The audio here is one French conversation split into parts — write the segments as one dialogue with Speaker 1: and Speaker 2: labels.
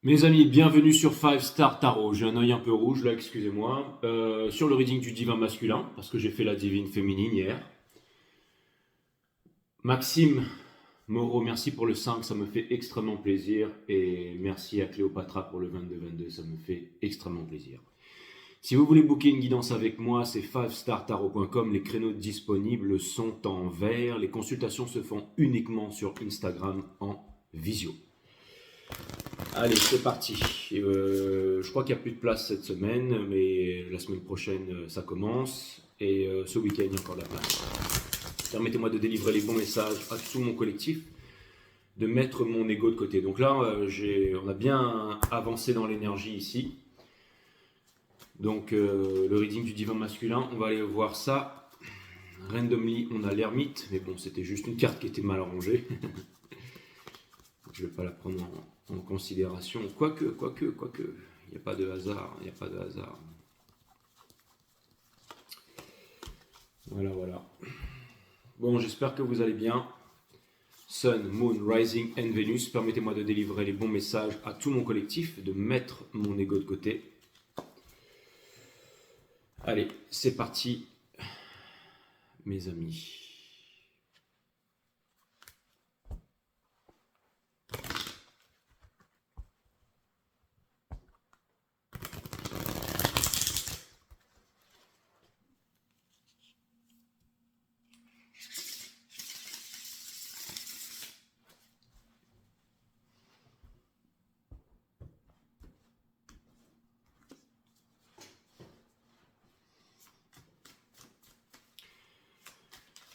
Speaker 1: Mes amis, bienvenue sur 5 Star Tarot. J'ai un œil un peu rouge là, excusez-moi. Sur le reading du divin masculin, parce que j'ai fait la divine féminine hier. Maxime Moreau, merci pour le 5, ça me fait extrêmement plaisir. Et merci à Cléopatra pour le 22-22, ça me fait extrêmement plaisir. Si vous voulez booker une guidance avec moi, c'est 5startarot.com. Les créneaux disponibles sont en vert. Les consultations se font uniquement sur Instagram en visio. Allez, c'est parti. Je crois qu'il n'y a plus de place cette semaine, mais la semaine prochaine, ça commence. Et ce week-end, il y a encore de la place. Permettez-moi de délivrer les bons messages à tout mon collectif, de mettre mon ego de côté. Donc là, on a bien avancé dans l'énergie ici. Donc, le reading du divin masculin, on va aller voir ça. Randomly, on a l'ermite, mais bon, c'était juste une carte qui était mal rangée. Je ne vais pas la prendre en considération. Quoique. Il n'y a pas de hasard, il n'y a pas de hasard. Voilà. Bon, j'espère que vous allez bien. Sun, Moon, Rising and Venus, permettez-moi de délivrer les bons messages à tout mon collectif, de mettre mon ego de côté. Allez, c'est parti, mes amis.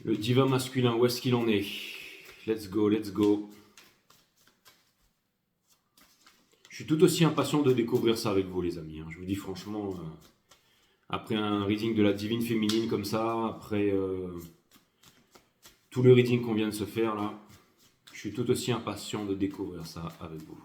Speaker 1: Le divin masculin, où est-ce qu'il en est? Let's go. Je suis tout aussi impatient de découvrir ça avec vous, les amis. Je vous dis franchement, après un reading de la divine féminine comme ça, après tout le reading qu'on vient de se faire là, je suis tout aussi impatient de découvrir ça avec vous.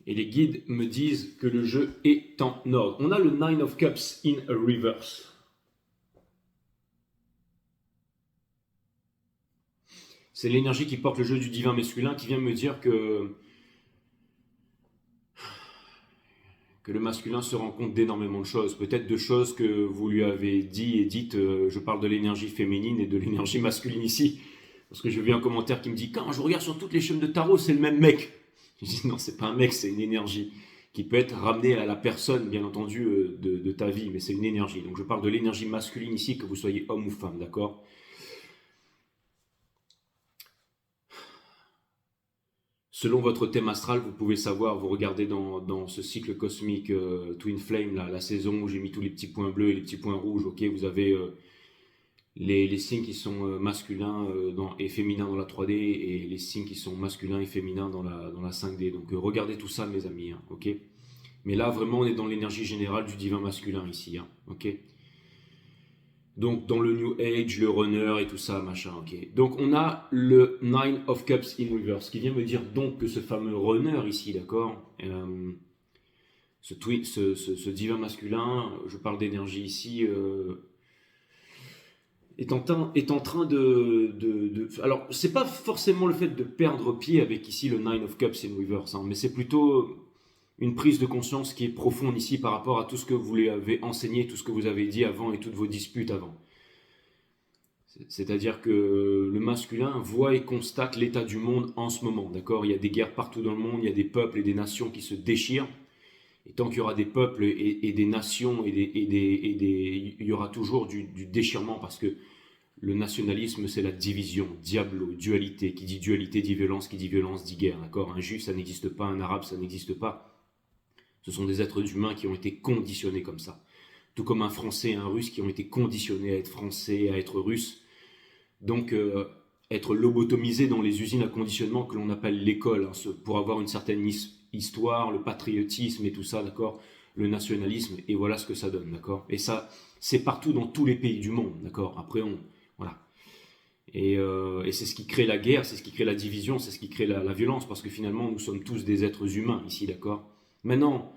Speaker 1: Et les guides me disent que le jeu est en ordre. On a le Nine of Cups in reverse. C'est l'énergie qui porte le jeu du divin masculin qui vient me dire que le masculin se rend compte d'énormément de choses. Peut-être de choses que vous lui avez dit et dites. Je parle de l'énergie féminine et de l'énergie masculine ici. Parce que j'ai vu un commentaire qui me dit « Quand je regarde sur toutes les chaînes de tarot, c'est le même mec ». Je dis « Non, c'est pas un mec, c'est une énergie qui peut être ramenée à la personne, bien entendu, de ta vie. Mais c'est une énergie. Donc je parle de l'énergie masculine ici, que vous soyez homme ou femme, d'accord ? Selon votre thème astral, vous pouvez savoir, vous regardez dans ce cycle cosmique Twin Flame, là, la saison où j'ai mis tous les petits points bleus et les petits points rouges, ok, vous avez les signes qui sont masculins et féminins dans la 3D et les signes qui sont masculins et féminins dans la 5D. Donc regardez tout ça, mes amis, ok. Mais là, vraiment, on est dans l'énergie générale du divin masculin ici, ok. Donc dans le New Age, le runner et tout ça, machin, ok. Donc on a le Nine of Cups in reverse, qui vient me dire donc que ce fameux runner ici, d'accord, ce divin masculin, je parle d'énergie ici, est en train alors, c'est pas forcément le fait de perdre pied avec ici le Nine of Cups in reverse, mais c'est plutôt une prise de conscience qui est profonde ici par rapport à tout ce que vous lui avez enseigné, tout ce que vous avez dit avant et toutes vos disputes avant. C'est-à-dire que le masculin voit et constate l'état du monde en ce moment, d'accord. Il y a des guerres partout dans le monde, il y a des peuples et des nations qui se déchirent. Et tant qu'il y aura des peuples et des nations, il y aura toujours du déchirement parce que le nationalisme, c'est la division, diablo, dualité. Qui dit violence, qui dit violence, dit guerre, d'accord. Un juif, ça n'existe pas, un arabe, ça n'existe pas. Ce sont des êtres humains qui ont été conditionnés comme ça. Tout comme un français et un russe qui ont été conditionnés à être français, à être russe. Donc, être lobotomisé dans les usines à conditionnement que l'on appelle l'école, pour avoir une certaine histoire, le patriotisme et tout ça, d'accord, le nationalisme, et voilà ce que ça donne, d'accord. Et ça, c'est partout dans tous les pays du monde, d'accord. Après, voilà. Et c'est ce qui crée la guerre, c'est ce qui crée la division, c'est ce qui crée la violence, parce que finalement, nous sommes tous des êtres humains ici, d'accord? Maintenant,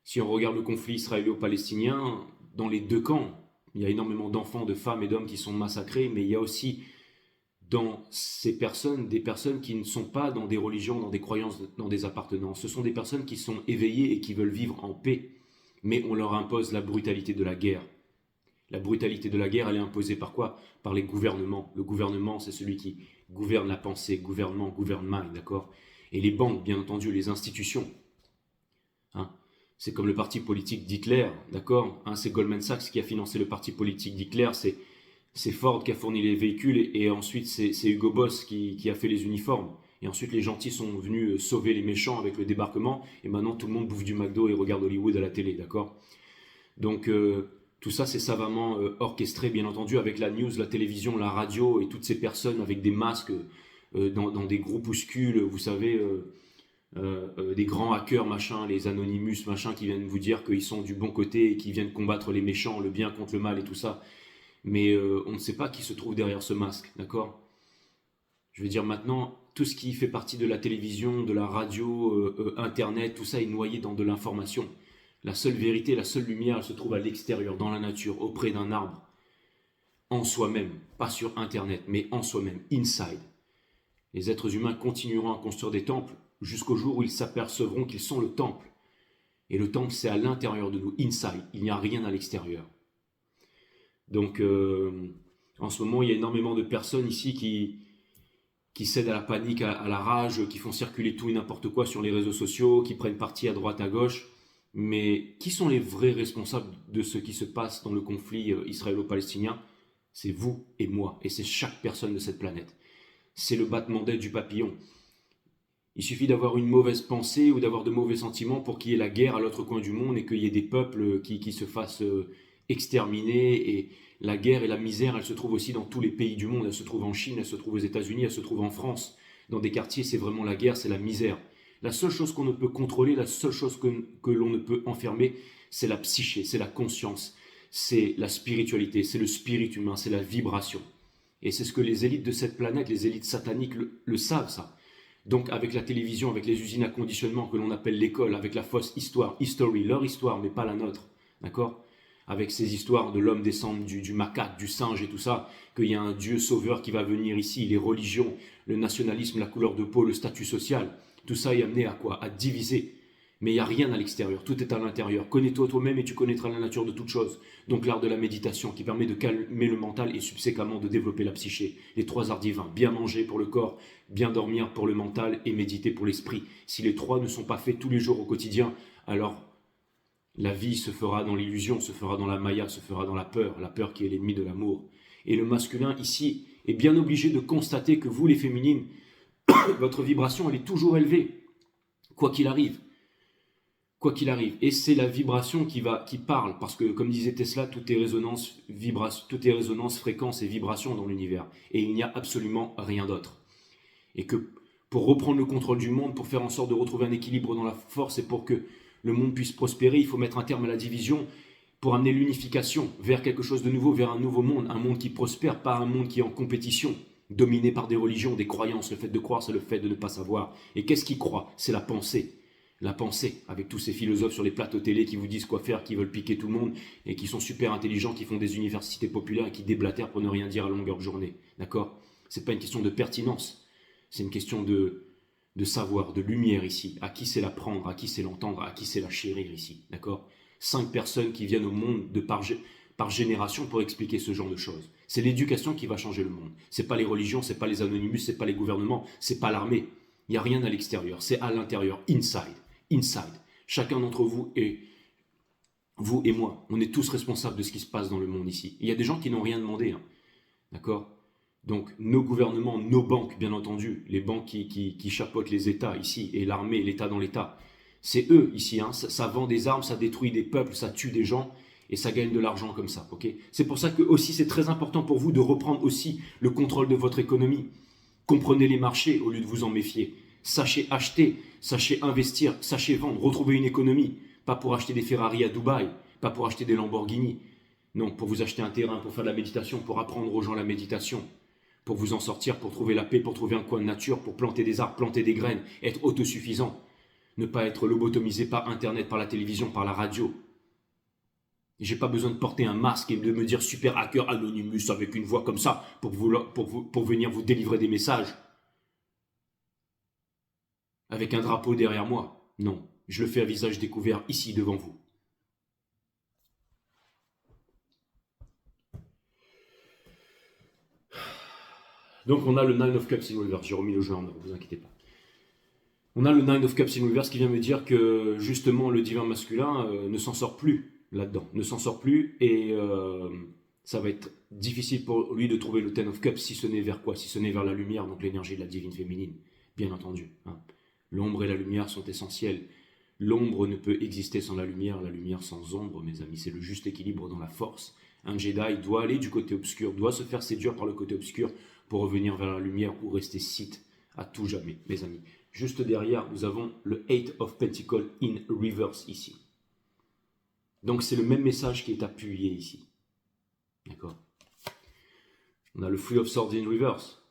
Speaker 1: si on regarde le conflit israélo-palestinien, dans les deux camps, il y a énormément d'enfants, de femmes et d'hommes qui sont massacrés, mais il y a aussi dans ces personnes des personnes qui ne sont pas dans des religions, dans des croyances, dans des appartenances. Ce sont des personnes qui sont éveillées et qui veulent vivre en paix, mais on leur impose la brutalité de la guerre. La brutalité de la guerre, elle est imposée par quoi? Par les gouvernements. Le gouvernement, c'est celui qui gouverne la pensée, gouvernement, gouvernement, d'accord? Et les banques, bien entendu, les institutions. Hein. C'est comme le parti politique d'Hitler, d'accord? Hein, c'est Goldman Sachs qui a financé le parti politique d'Hitler, c'est Ford qui a fourni les véhicules et ensuite c'est Hugo Boss qui a fait les uniformes. Et ensuite les gentils sont venus sauver les méchants avec le débarquement et maintenant tout le monde bouffe du McDo et regarde Hollywood à la télé, d'accord? Donc tout ça c'est savamment orchestré bien entendu avec la news, la télévision, la radio et toutes ces personnes avec des masques dans des groupuscules, vous savez, des grands hackers machin, les Anonymous machin qui viennent vous dire qu'ils sont du bon côté et qui viennent combattre les méchants, le bien contre le mal et tout ça. Mais on ne sait pas qui se trouve derrière ce masque, d'accord? Je veux dire maintenant, tout ce qui fait partie de la télévision, de la radio, Internet, tout ça est noyé dans de l'information. La seule vérité, la seule lumière, elle se trouve à l'extérieur, dans la nature, auprès d'un arbre, en soi-même, pas sur Internet, mais en soi-même, inside. Les êtres humains continueront à construire des temples jusqu'au jour où ils s'apercevront qu'ils sont le temple. Et le temple, c'est à l'intérieur de nous, inside. Il n'y a rien à l'extérieur. Donc, en ce moment, il y a énormément de personnes ici qui cèdent à la panique, à la rage, qui font circuler tout et n'importe quoi sur les réseaux sociaux, qui prennent parti à droite, à gauche. Mais qui sont les vrais responsables de ce qui se passe dans le conflit israélo-palestinien? C'est vous et moi, et c'est chaque personne de cette planète. C'est le battement d'aile du papillon. Il suffit d'avoir une mauvaise pensée ou d'avoir de mauvais sentiments pour qu'il y ait la guerre à l'autre coin du monde et qu'il y ait des peuples qui se fassent exterminer. Et la guerre et la misère, elles se trouvent aussi dans tous les pays du monde. Elles se trouvent en Chine, elles se trouvent aux États-Unis, elles se trouvent en France. Dans des quartiers, c'est vraiment la guerre, c'est la misère. La seule chose qu'on ne peut contrôler, la seule chose que l'on ne peut enfermer, c'est la psyché, c'est la conscience, c'est la spiritualité, c'est le spirit humain, c'est la vibration. Et c'est ce que les élites de cette planète, les élites sataniques le savent, ça. Donc avec la télévision, avec les usines à conditionnement que l'on appelle l'école, avec la fausse histoire, history, leur histoire, mais pas la nôtre, d'accord? Avec ces histoires de l'homme descendre du macaque, du singe et tout ça, qu'il y a un Dieu sauveur qui va venir ici, les religions, le nationalisme, la couleur de peau, le statut social, tout ça est amené à quoi? À diviser. Mais il n'y a rien à l'extérieur, tout est à l'intérieur. Connais-toi toi-même et tu connaîtras la nature de toute chose. Donc l'art de la méditation qui permet de calmer le mental et subséquemment de développer la psyché. Les trois arts divins, bien manger pour le corps, bien dormir pour le mental et méditer pour l'esprit. Si les trois ne sont pas faits tous les jours au quotidien, alors la vie se fera dans l'illusion, se fera dans la maya, se fera dans la peur qui est l'ennemi de l'amour. Et le masculin ici est bien obligé de constater que vous les féminines, votre vibration elle est toujours élevée, quoi qu'il arrive. Quoi qu'il arrive. Et c'est la vibration qui parle, parce que comme disait Tesla, tout est résonance, fréquence et vibration dans l'univers. Et il n'y a absolument rien d'autre. Et que pour reprendre le contrôle du monde, pour faire en sorte de retrouver un équilibre dans la force et pour que le monde puisse prospérer, il faut mettre un terme à la division pour amener l'unification vers quelque chose de nouveau, vers un nouveau monde, un monde qui prospère, pas un monde qui est en compétition, dominé par des religions, des croyances. Le fait de croire, c'est le fait de ne pas savoir. Et qu'est-ce qui croit? C'est la pensée. La pensée, avec tous ces philosophes sur les plateaux télé qui vous disent quoi faire, qui veulent piquer tout le monde et qui sont super intelligents, qui font des universités populaires et qui déblatèrent pour ne rien dire à longueur de journée. D'accord? C'est pas une question de pertinence, c'est une question de savoir, de lumière ici. À qui c'est la prendre, à qui c'est l'entendre, à qui c'est la chérir ici. D'accord? 5 personnes qui viennent au monde par génération pour expliquer ce genre de choses. C'est l'éducation qui va changer le monde. C'est pas les religions, c'est pas les anonymous, c'est pas les gouvernements, c'est pas l'armée. Il n'y a rien à l'extérieur, c'est à l'intérieur, inside. Inside. Chacun d'entre vous et moi, on est tous responsables de ce qui se passe dans le monde ici. Il y a des gens qui n'ont rien demandé, hein. D'accord? Donc nos gouvernements, nos banques, bien entendu, les banques qui chapeautent les États ici, et l'armée, l'État dans l'État, c'est eux ici, hein. Ça vend des armes, ça détruit des peuples, ça tue des gens, et ça gagne de l'argent comme ça, ok? C'est pour ça que aussi c'est très important pour vous de reprendre aussi le contrôle de votre économie. Comprenez les marchés au lieu de vous en méfier. Sachez acheter, sachez investir, sachez vendre, retrouver une économie. Pas pour acheter des Ferrari à Dubaï, pas pour acheter des Lamborghini. Non, pour vous acheter un terrain, pour faire de la méditation, pour apprendre aux gens la méditation. pour vous en sortir, pour trouver la paix, pour trouver un coin de nature, pour planter des arbres, planter des graines, être autosuffisant. Ne pas être lobotomisé par Internet, par la télévision, par la radio. J'ai pas besoin de porter un masque et de me dire super hacker Anonymous avec une voix comme ça pour venir vous délivrer des messages. Avec un drapeau derrière moi. Non, je le fais à visage découvert ici devant vous. Donc on a le Nine of Cups in Reverse. J'ai remis le jeu en ordre, ne vous inquiétez pas. On a le Nine of Cups in Reverse qui vient me dire que justement le divin masculin ne s'en sort plus là-dedans. Ne s'en sort plus et ça va être difficile pour lui de trouver le Ten of Cups si ce n'est vers quoi? Si ce n'est vers la lumière, donc l'énergie de la divine féminine, bien entendu. Hein. L'ombre et la lumière sont essentielles. L'ombre ne peut exister sans la lumière sans ombre, mes amis. C'est le juste équilibre dans la force. Un Jedi doit aller du côté obscur, doit se faire séduire par le côté obscur pour revenir vers la lumière ou rester Sith à tout jamais, mes amis. Juste derrière, nous avons le Eight of Pentacles in reverse ici. Donc c'est le même message qui est appuyé ici. D'accord. On a le Three of Swords in reverse,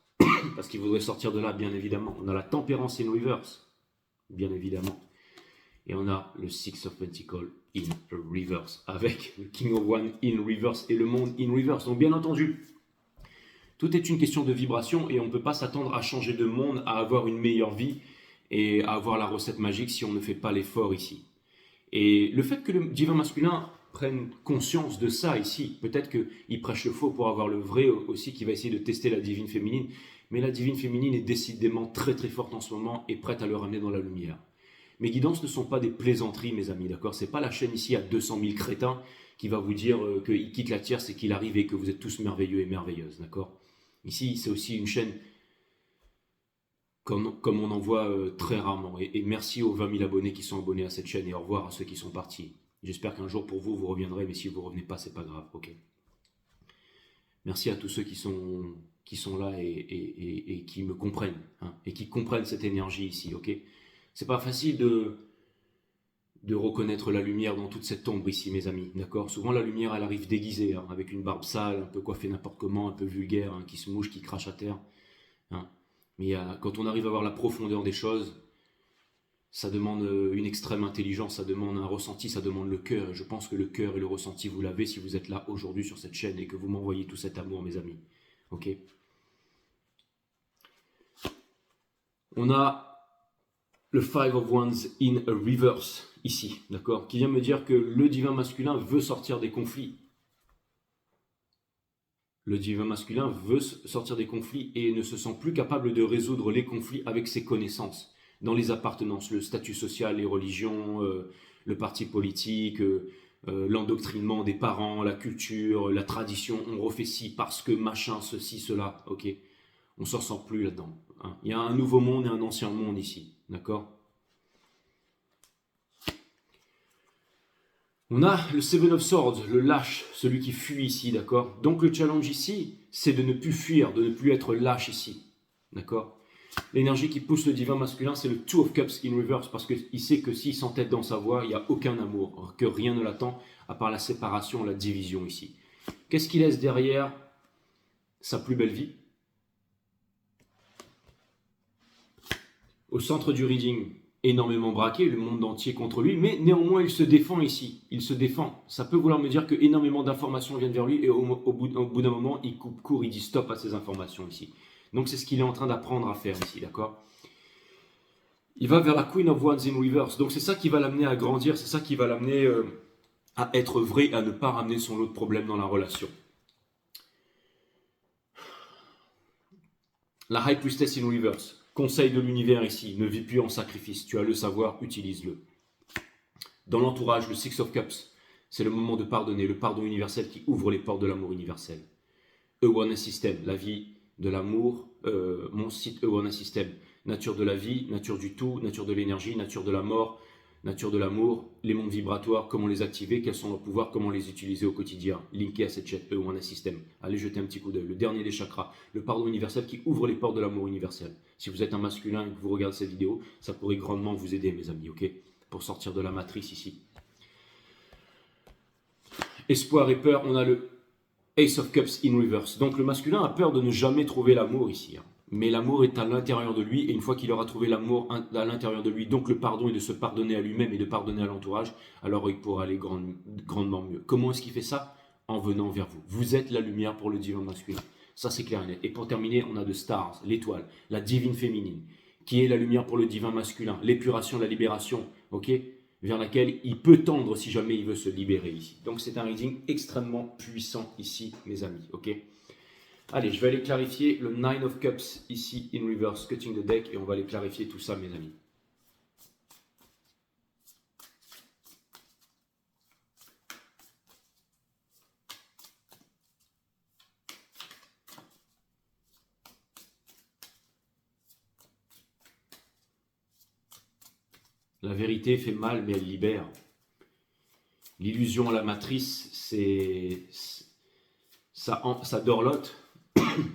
Speaker 1: parce qu'il voudrait sortir de là, bien évidemment. On a la Tempérance in reverse, bien évidemment. Et on a le Six of Pentacles in reverse, avec le King of Wands in reverse et le Monde in reverse. Donc bien entendu, tout est une question de vibration et on ne peut pas s'attendre à changer de monde, à avoir une meilleure vie et à avoir la recette magique si on ne fait pas l'effort ici. Et le fait que le divin masculin prenne conscience de ça ici, peut-être qu'il prêche le faux pour avoir le vrai aussi, qui va essayer de tester la divine féminine, mais la divine féminine est décidément très très forte en ce moment et prête à le ramener dans la lumière. Mes guidances ne sont pas des plaisanteries, mes amis, d'accord? C'est pas la chaîne ici à 200 000 crétins qui va vous dire qu'il quitte la tierce et qu'il arrive et que vous êtes tous merveilleux et merveilleuses, d'accord? Ici, c'est aussi une chaîne comme on en voit très rarement. Et merci aux 20 000 abonnés qui sont abonnés à cette chaîne et au revoir à ceux qui sont partis. J'espère qu'un jour pour vous, vous reviendrez, mais si vous ne revenez pas, c'est pas grave, ok? Merci à tous ceux qui sont là et qui me comprennent, hein, et qui comprennent cette énergie ici, ok? C'est pas facile de reconnaître la lumière dans toute cette ombre ici, mes amis, d'accord? Souvent la lumière, elle arrive déguisée, hein, avec une barbe sale, un peu coiffée n'importe comment, un peu vulgaire, hein, qui se mouche, qui crache à terre, hein. Mais quand on arrive à voir la profondeur des choses, ça demande une extrême intelligence, ça demande un ressenti, ça demande le cœur. Et je pense que le cœur et le ressenti, vous l'avez si vous êtes là aujourd'hui sur cette chaîne et que vous m'envoyez tout cet amour, mes amis. Ok? On a le Five of Wands in a reverse ici, d'accord? Qui vient me dire que le divin masculin veut sortir des conflits. Le divin masculin veut sortir des conflits et ne se sent plus capable de résoudre les conflits avec ses connaissances, dans les appartenances, le statut social, les religions, le parti politique, l'endoctrinement des parents, la culture, la tradition, on refait ci parce que machin, ceci, cela, ok? On s'en sent plus là-dedans, hein. Il y a un nouveau monde et un ancien monde ici, d'accord? On a le Seven of Swords, le lâche, celui qui fuit ici, d'accord? Donc le challenge ici, c'est de ne plus fuir, de ne plus être lâche ici, d'accord? L'énergie qui pousse le divin masculin, c'est le Two of Cups in reverse, parce qu'il sait que s'il s'entête dans sa voie, il n'y a aucun amour, que rien ne l'attend, à part la séparation, la division ici. Qu'est-ce qu'il laisse derrière sa plus belle vie? Au centre du reading, énormément braqué, le monde entier contre lui, mais néanmoins il se défend ici, il se défend. Ça peut vouloir me dire que énormément d'informations viennent vers lui et au bout d'un moment, il coupe court, il dit stop à ces informations ici. Donc c'est ce qu'il est en train d'apprendre à faire ici, d'accord? Il va vers la Queen of Wands in reverse, donc c'est ça qui va l'amener à grandir, c'est ça qui va l'amener à être vrai, à ne pas ramener son lot de problèmes dans la relation. La High Priestess in reverse. Conseil de l'univers ici, ne vis plus en sacrifice, tu as le savoir, utilise-le. Dans l'entourage, le Six of Cups, c'est le moment de pardonner, le pardon universel qui ouvre les portes de l'amour universel. Awareness System, la vie de l'amour, mon site Awareness System, nature de la vie, nature du tout, nature de l'énergie, nature de la mort, nature de l'amour, les mondes vibratoires, comment les activer, quels sont leurs pouvoirs, comment les utiliser au quotidien. Linké à cette chaîne Awareness System. Allez jeter un petit coup d'œil. Le dernier des chakras, le pardon universel qui ouvre les portes de l'amour universel. Si vous êtes un masculin et que vous regardez cette vidéo, ça pourrait grandement vous aider, mes amis, ok? Pour sortir de la matrice ici. Espoir et peur, on a le Ace of Cups in reverse. Donc le masculin a peur de ne jamais trouver l'amour ici. Hein. Mais l'amour est à l'intérieur de lui, et une fois qu'il aura trouvé l'amour à l'intérieur de lui, donc le pardon et de se pardonner à lui-même et de pardonner à l'entourage, alors il pourra aller grandement mieux. Comment est-ce qu'il fait ça? En venant vers vous. Vous êtes la lumière pour le divin masculin. Ça c'est clair et net. Et pour terminer, on a The Stars, l'étoile, la divine féminine, qui est la lumière pour le divin masculin, l'épuration, la libération, ok, vers laquelle il peut tendre si jamais il veut se libérer ici. Donc c'est un reading extrêmement puissant ici, mes amis, ok. Allez, je vais aller clarifier le Nine of Cups ici, in reverse, cutting the deck, et on va aller clarifier tout ça, mes amis. La vérité fait mal, mais elle libère. L'illusion à la matrice, ça dorlote,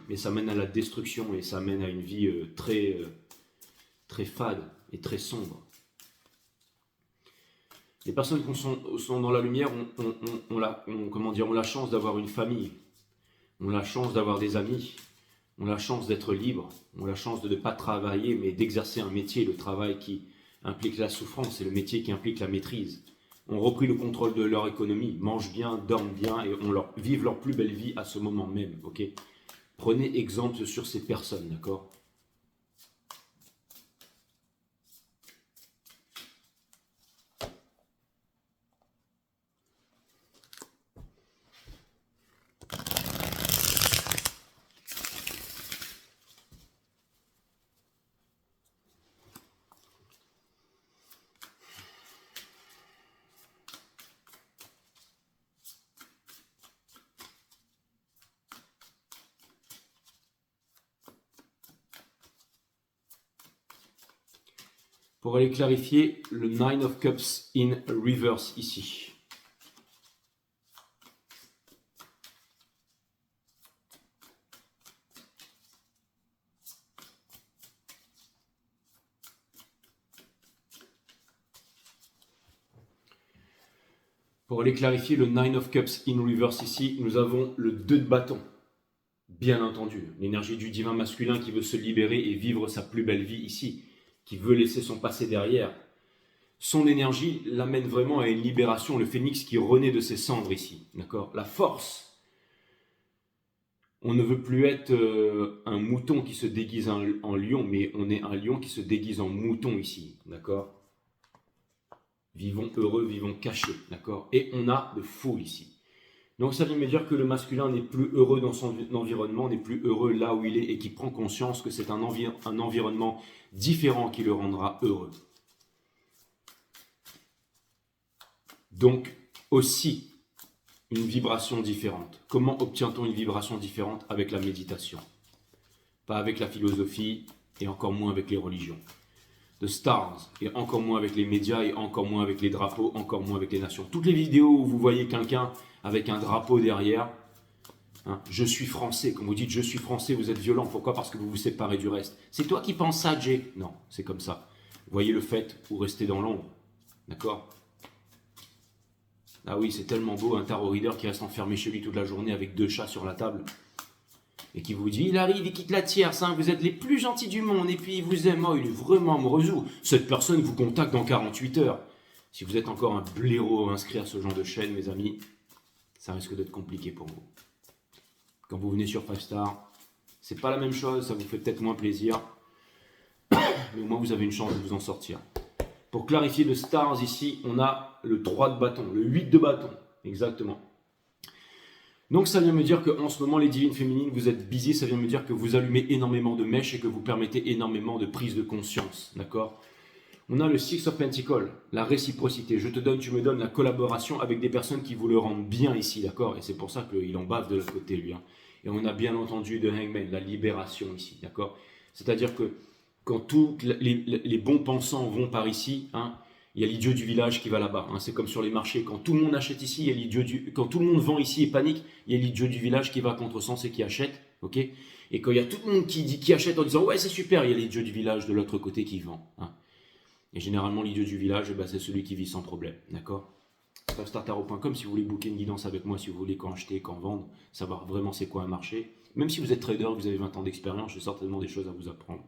Speaker 1: mais ça mène à la destruction et ça mène à une vie très fade et très sombre. Les personnes qui sont dans la lumière ont la chance d'avoir une famille, ont la chance d'avoir des amis, ont la chance d'être libres, ont la chance de ne pas travailler, mais d'exercer un métier, le travail qui implique la souffrance et le métier qui implique la maîtrise. Ont repris le contrôle de leur économie, mangent bien, dorment bien et vivent leur plus belle vie à ce moment même. Ok, prenez exemple sur ces personnes, d'accord? Pour aller clarifier le Nine of Cups in reverse ici. Pour aller clarifier le Nine of Cups in reverse ici, nous avons le 2 de bâton. Bien entendu, l'énergie du divin masculin qui veut se libérer et vivre sa plus belle vie ici, qui veut laisser son passé derrière. Son énergie l'amène vraiment à une libération, le phénix qui renaît de ses cendres ici, d'accord? La force. On ne veut plus être un mouton qui se déguise en lion, mais on est un lion qui se déguise en mouton ici, d'accord? Vivons heureux, vivons cachés, d'accord? Et on a le faux ici. Donc ça veut me dire que le masculin n'est plus heureux dans son environnement, n'est plus heureux là où il est et qui prend conscience que c'est un environnement différent qui le rendra heureux. Donc aussi une vibration différente. Comment obtient-on une vibration différente? Avec la méditation. Pas avec la philosophie et encore moins avec les religions. The Stars, et encore moins avec les médias, et encore moins avec les drapeaux, encore moins avec les nations. Toutes les vidéos où vous voyez quelqu'un avec un drapeau derrière, hein, je suis français, quand vous dites je suis français, vous êtes violent. Pourquoi? Parce que vous vous séparez du reste. C'est toi qui penses ça, Jay? Non, c'est comme ça. Voyez le fait ou restez dans l'ombre. D'accord? Ah oui, c'est tellement beau, un tarot reader qui reste enfermé chez lui toute la journée avec 2 chats sur la table. Et qui vous dit, il arrive, il quitte la tierce, hein, vous êtes les plus gentils du monde, et puis il vous aime, oh, il est vraiment amoureux. Cette personne vous contacte dans 48 heures. Si vous êtes encore un blaireau inscrit à ce genre de chaîne, mes amis, ça risque d'être compliqué pour vous. Quand vous venez sur 5 Star, c'est pas la même chose, ça vous fait peut-être moins plaisir, mais au moins vous avez une chance de vous en sortir. Pour clarifier le Stars ici, on a le 3 de bâton, le 8 de bâton, exactement. Donc ça vient me dire qu'en ce moment, les divines féminines, vous êtes busy, ça vient me dire que vous allumez énormément de mèches et que vous permettez énormément de prise de conscience, d'accord? On a le Six of Pentacles, la réciprocité. Je te donne, tu me donnes, la collaboration avec des personnes qui vous le rendent bien ici, d'accord? Et c'est pour ça qu'il en bave de l'autre côté, lui. Hein. Et on a bien entendu de Hangman, la libération ici, d'accord? C'est-à-dire que quand tous les bons pensants vont par ici, hein, il y a l'idiot du village qui va là-bas. Hein. C'est comme sur les marchés. Quand tout le monde achète ici, il y a l'idiot quand tout le monde vend ici et panique, il y a l'idiot du village qui va à contresens et qui achète. Ok? Et quand il y a tout le monde qui achète en disant ouais, c'est super, il y a l'idiot du village de l'autre côté qui vend. Hein. Et généralement, l'idiot du village, bah, c'est celui qui vit sans problème. D'accord? Startaro.com si vous voulez booker une guidance avec moi, si vous voulez quand acheter, quand vendre, savoir vraiment c'est quoi un marché. Même si vous êtes trader, que vous avez 20 ans d'expérience, j'ai certainement des choses à vous apprendre.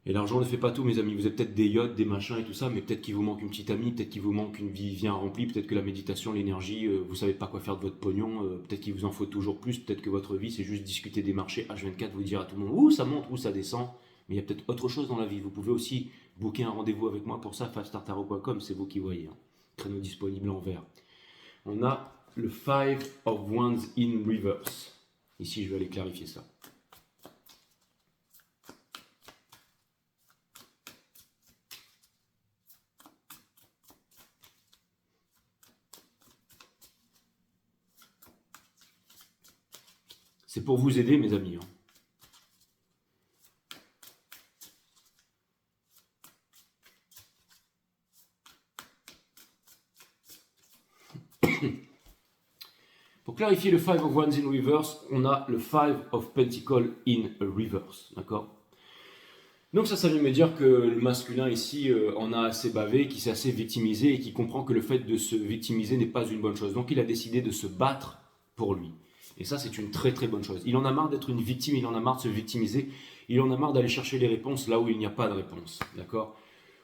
Speaker 1: Et l'argent ne fait pas tout, mes amis. Vous avez peut-être des yachts, des machins et tout ça, mais peut-être qu'il vous manque une petite amie, peut-être qu'il vous manque une vie bien remplie, peut-être que la méditation, l'énergie, vous savez pas quoi faire de votre pognon, peut-être qu'il vous en faut toujours plus, peut-être que votre vie c'est juste discuter des marchés H24, vous dire à tout le monde où ça monte, où ça descend, mais il y a peut-être autre chose dans la vie. Vous pouvez aussi booker un rendez-vous avec moi pour ça, fivestartarot.com, c'est vous qui voyez. Hein. Créneau disponible en vert. On a le 5 of Wands in reverse. Ici, je vais aller clarifier ça. C'est pour vous aider, mes amis. Hein. Pour clarifier le 5 of Wands in reverse, on a le 5 of Pentacles in reverse. D'accord? Donc ça veut me dire que le masculin ici en a assez bavé, qui s'est assez victimisé et qui comprend que le fait de se victimiser n'est pas une bonne chose. Donc il a décidé de se battre pour lui. Et ça, c'est une très très bonne chose. Il en a marre d'être une victime, il en a marre de se victimiser, il en a marre d'aller chercher les réponses là où il n'y a pas de réponse. D'accord?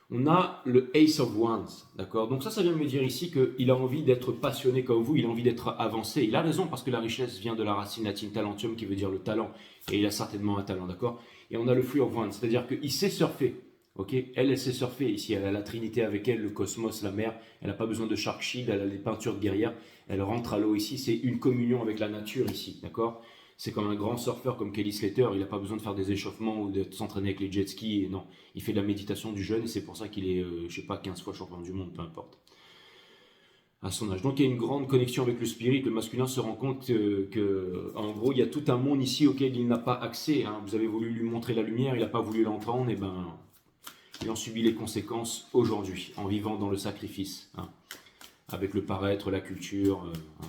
Speaker 1: On a le Ace of Wands. D'accord? Donc ça vient me dire ici qu'il a envie d'être passionné comme vous, il a envie d'être avancé. Il a raison parce que la richesse vient de la racine latine talentium qui veut dire le talent. Et il a certainement un talent, d'accord? Et on a le Free of Wands, c'est-à-dire qu'il sait surfer. Ok, elle sait surfer ici, elle a la Trinité avec elle, le cosmos, la mer, elle n'a pas besoin de Shark Shield, elle a les peintures de guerrière, elle rentre à l'eau ici, c'est une communion avec la nature ici, d'accord? C'est comme un grand surfeur comme Kelly Slater, il n'a pas besoin de faire des échauffements ou de s'entraîner avec les jet skis, et non, il fait de la méditation du jeûne et c'est pour ça qu'il est, je sais pas, 15 fois champion du monde, peu importe. À son âge. Donc il y a une grande connexion avec le spirit, le masculin se rend compte que en gros, il y a tout un monde ici auquel il n'a pas accès, hein. Vous avez voulu lui montrer la lumière, il n'a pas voulu l'entendre, et ben... il en subit les conséquences aujourd'hui, en vivant dans le sacrifice, hein, avec le paraître, la culture, hein,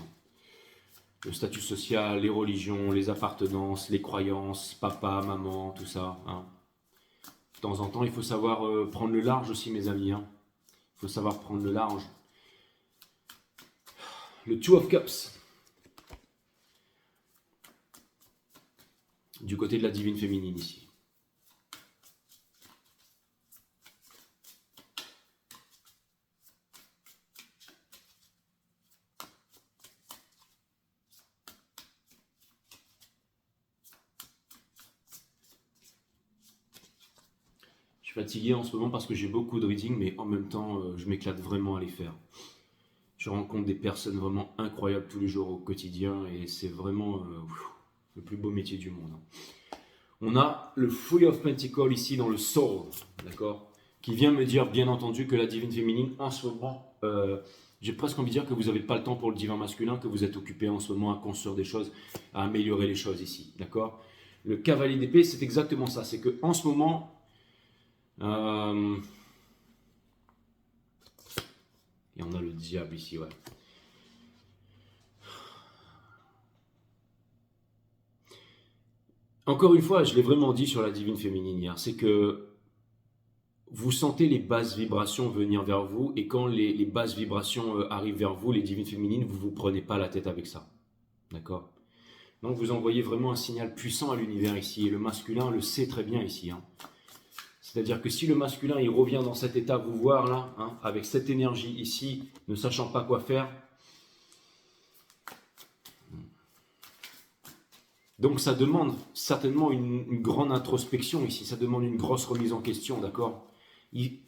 Speaker 1: le statut social, les religions, les appartenances, les croyances, papa, maman, tout ça. Hein. De temps en temps, il faut savoir prendre le large aussi, mes amis. Hein. Il faut savoir prendre le large. Le Two of Cups. Du côté de la divine féminine ici. Je suis fatigué en ce moment parce que j'ai beaucoup de reading, mais en même temps, je m'éclate vraiment à les faire. Je rencontre des personnes vraiment incroyables tous les jours au quotidien et c'est vraiment le plus beau métier du monde. On a le Free of Pentacles ici dans le Soul, d'accord, qui vient me dire bien entendu que la divine féminine en ce moment, j'ai presque envie de dire que vous n'avez pas le temps pour le divin masculin, que vous êtes occupé en ce moment à construire des choses, à améliorer les choses ici, d'accord. Le cavalier d'épée, c'est exactement ça, c'est que en ce moment, et on a le diable ici, ouais. Encore une fois, je l'ai vraiment dit sur la divine féminine hier, c'est que vous sentez les basses vibrations venir vers vous et quand les basses vibrations arrivent vers vous, les divines féminines, vous ne vous prenez pas la tête avec ça. D'accord? Donc vous envoyez vraiment un signal puissant à l'univers ici et le masculin le sait très bien ici. Hein. C'est-à-dire que si le masculin il revient dans cet état, vous voir là, hein, avec cette énergie ici, ne sachant pas quoi faire, donc ça demande certainement une grande introspection ici, ça demande une grosse remise en question, d'accord? Il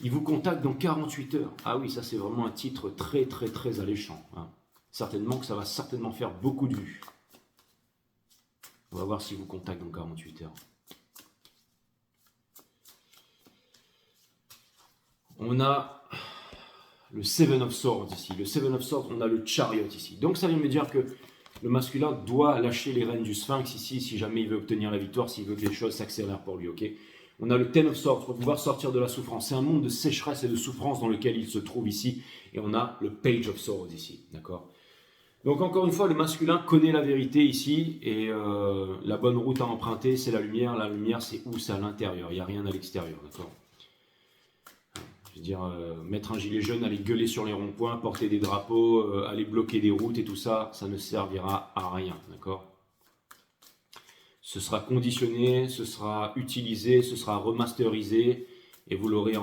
Speaker 1: vous contacte dans 48 heures. Ah oui, ça c'est vraiment un titre très très très alléchant. Hein. Certainement que ça va certainement faire beaucoup de vues. On va voir s'il vous contacte dans 48 heures. On a le Seven of Swords ici. Le Seven of Swords, on a le Chariot ici. Donc ça vient me dire que le masculin doit lâcher les rênes du Sphinx ici si jamais il veut obtenir la victoire, s'il veut que les choses s'accélèrent pour lui, ok? On a le Ten of Swords pour pouvoir sortir de la souffrance. C'est un monde de sécheresse et de souffrance dans lequel il se trouve ici. Et on a le Page of Swords ici, d'accord? Donc encore une fois, le masculin connaît la vérité ici. Et la bonne route à emprunter, c'est la lumière. La lumière, c'est où? C'est à l'intérieur. Il n'y a rien à l'extérieur, d'accord? Je veux dire, mettre un gilet jaune, aller gueuler sur les ronds-points, porter des drapeaux, aller bloquer des routes et tout ça, ça ne servira à rien, d'accord? Ce sera conditionné, ce sera utilisé, ce sera remasterisé et vous l'aurez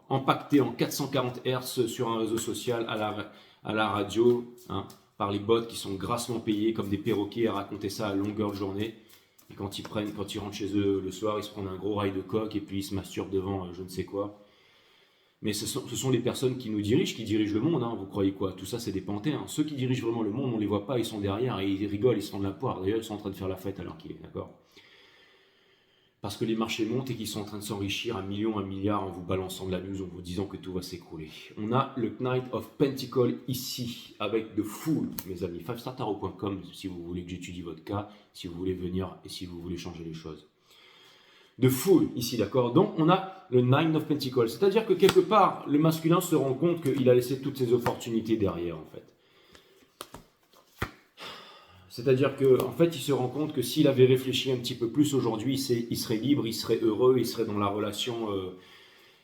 Speaker 1: empaqueté en 440 Hz sur un réseau social à la radio, hein, par les bots qui sont grassement payés comme des perroquets à raconter ça à longueur de journée. Et quand ils rentrent chez eux le soir, ils se prennent un gros rail de coke et puis ils se masturbent devant je ne sais quoi. Mais ce sont les personnes qui nous dirigent, qui dirigent le monde, hein. Vous croyez quoi? Tout ça, c'est des pantins, hein. Ceux qui dirigent vraiment le monde, on ne les voit pas, ils sont derrière et ils rigolent, ils se font de la poire. D'ailleurs, ils sont en train de faire la fête alors qu'il est, d'accord? Parce que les marchés montent et qu'ils sont en train de s'enrichir à millions, à milliards en vous balançant de la news, en vous disant que tout va s'écrouler. On a le Knight of Pentacles ici, avec The Fool, mes amis. 5startarot.com si vous voulez que j'étudie votre cas, si vous voulez venir et si vous voulez changer les choses. The Fool ici, d'accord? Donc on a le Nine of Pentacles, c'est-à-dire que quelque part, le masculin se rend compte qu'il a laissé toutes ses opportunités derrière, en fait. C'est-à-dire qu'en fait, il se rend compte que s'il avait réfléchi un petit peu plus aujourd'hui, il serait libre, il serait heureux, il serait dans la relation.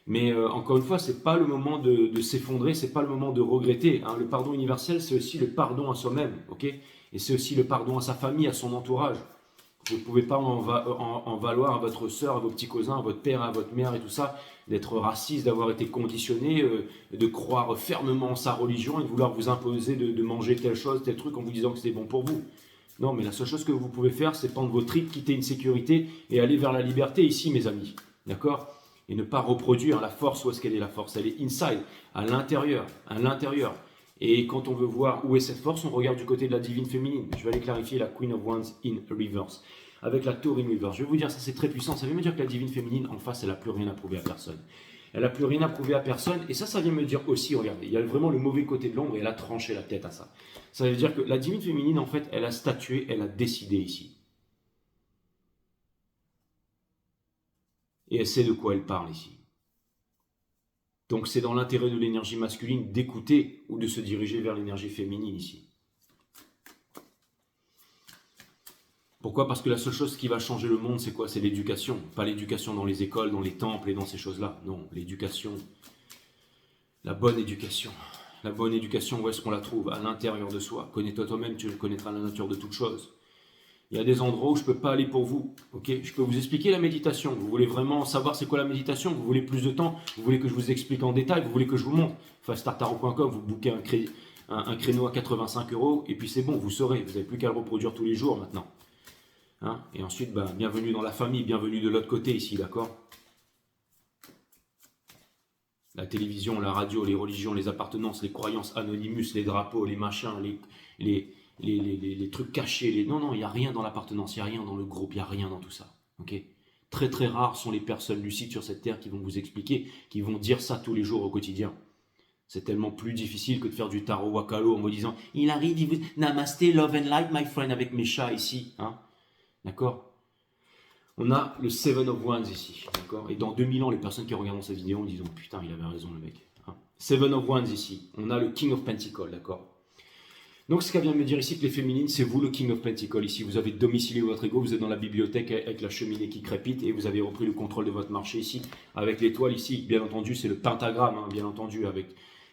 Speaker 1: Mais encore une fois, c'est pas le moment de s'effondrer, c'est pas le moment de regretter, hein. Le pardon universel, c'est aussi le pardon à soi-même, ok? Et c'est aussi le pardon à sa famille, à son entourage. Vous ne pouvez pas en valoir à votre soeur, à vos petits cousins, à votre père, à votre mère et tout ça, d'être raciste, d'avoir été conditionné, de croire fermement en sa religion et de vouloir vous imposer de manger telle chose, tel truc en vous disant que c'est bon pour vous. Non, mais la seule chose que vous pouvez faire, c'est prendre vos tripes, quitter une sécurité et aller vers la liberté ici, mes amis. D'accord? Et ne pas reproduire la force. Où est-ce qu'elle est la force? Elle est inside, à l'intérieur, à l'intérieur. Et quand on veut voir où est cette force, on regarde du côté de la divine féminine. Je vais aller clarifier la Queen of Wands in reverse. Avec la Tour in reverse. Je vais vous dire, ça c'est très puissant. Ça veut me dire que la divine féminine, en face, elle n'a plus rien à prouver à personne. Elle n'a plus rien à prouver à personne. Et ça vient me dire aussi, regardez, il y a vraiment le mauvais côté de l'ombre et elle a tranché la tête à ça. Ça veut dire que la divine féminine, en fait, elle a statué, elle a décidé ici. Et elle sait de quoi elle parle ici. Donc c'est dans l'intérêt de l'énergie masculine d'écouter ou de se diriger vers l'énergie féminine ici. Pourquoi? Parce que la seule chose qui va changer le monde, c'est quoi? C'est l'éducation. Pas l'éducation dans les écoles, dans les temples et dans ces choses-là. Non, l'éducation, la bonne éducation. La bonne éducation, où est-ce qu'on la trouve? À l'intérieur de soi. Connais-toi toi-même, tu connaîtras la nature de toute chose. Il y a des endroits où je ne peux pas aller pour vous. Okay, je peux vous expliquer la méditation. Vous voulez vraiment savoir c'est quoi la méditation? Vous voulez plus de temps? Vous voulez que je vous explique en détail? Vous voulez que je vous montre? FastStarTarot.com, vous bouquez un créneau à 85 € et puis c'est bon, vous saurez. Vous n'avez plus qu'à le reproduire tous les jours maintenant. Hein, et ensuite, bienvenue dans la famille, bienvenue de l'autre côté ici, d'accord? La télévision, la radio, les religions, les appartenances, les croyances, Anonymous, les drapeaux, les machins, les trucs cachés. Non, il n'y a rien dans l'appartenance, il n'y a rien dans le groupe, il n'y a rien dans tout ça. Okay, très très rares sont les personnes lucides sur cette terre qui vont vous expliquer, qui vont dire ça tous les jours au quotidien. C'est tellement plus difficile que de faire du tarot wakalo en me disant « Il arrive, il vous... Namasté, love and light, my friend » avec mes chats ici. Hein, d'accord? On a le Seven of Wands ici, d'accord? Et dans 2000 ans, les personnes qui regardent cette vidéo disent « Putain, il avait raison le mec. Hein ». Seven of Wands ici. On a le King of Pentacles, d'accord? Donc ce qu'elle vient de me dire ici, que les féminines, c'est vous le King of Pentacles. Ici, vous avez domicilié votre ego, vous êtes dans la bibliothèque avec la cheminée qui crépite et vous avez repris le contrôle de votre marché ici. Avec l'étoile ici, bien entendu, c'est le pentagramme, hein, bien entendu, avec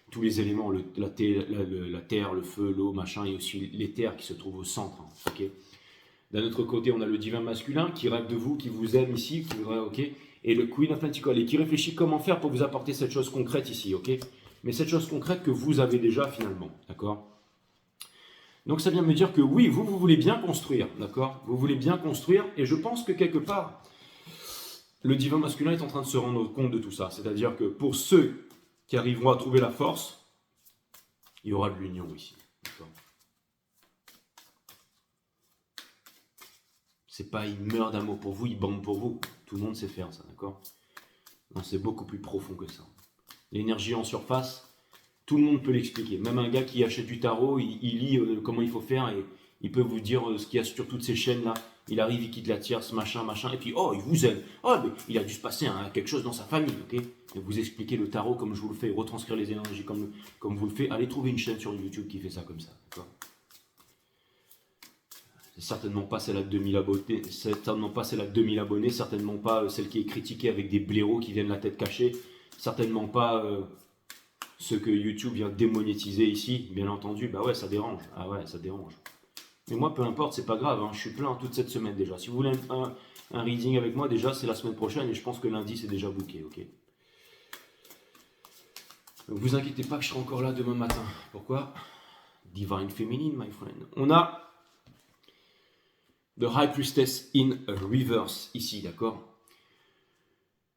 Speaker 1: tous les éléments, la terre, le feu, l'eau, machin, et aussi l'éther qui se trouve au centre. Hein, okay. D'un autre côté, on a le divin masculin qui rêve de vous, qui vous aime ici, qui voudrait, ok, et le Queen of Pentacles, et qui réfléchit comment faire pour vous apporter cette chose concrète ici, ok, mais cette chose concrète que vous avez déjà finalement, d'accord. Donc ça vient me dire que oui, vous voulez bien construire, d'accord, vous voulez bien construire, et je pense que quelque part, le divin masculin est en train de se rendre compte de tout ça, c'est-à-dire que pour ceux qui arriveront à trouver la force, il y aura de l'union ici, d'accord. C'est pas il meurt d'amour pour vous, il bande pour vous. Tout le monde sait faire ça, d'accord? Non, c'est beaucoup plus profond que ça. L'énergie en surface, tout le monde peut l'expliquer. Même un gars qui achète du tarot, il lit comment il faut faire et il peut vous dire ce qu'il y a sur toutes ces chaînes-là. Il arrive, il quitte la tierce, machin, et puis oh, il vous aime. Oh, mais il a dû se passer quelque chose dans sa famille, ok? Et vous expliquez le tarot comme je vous le fais, retranscrire les énergies comme vous le faites. Allez trouver une chaîne sur YouTube qui fait ça comme ça, d'accord? Certainement pas celle à 2000 abonnés, certainement pas celle qui est critiquée avec des blaireaux qui viennent la tête cachée. Certainement pas ce que YouTube vient démonétiser ici, bien entendu. Bah ouais, ça dérange. Ah ouais, ça dérange. Mais moi, peu importe, c'est pas grave. Hein. Je suis plein toute cette semaine déjà. Si vous voulez un reading avec moi, déjà, c'est la semaine prochaine et je pense que lundi, c'est déjà booké, ok? Donc, vous inquiétez pas que je serai encore là demain matin. Pourquoi? Divine Feminine, my friend. On a The High Priestess in Reverse ici, d'accord?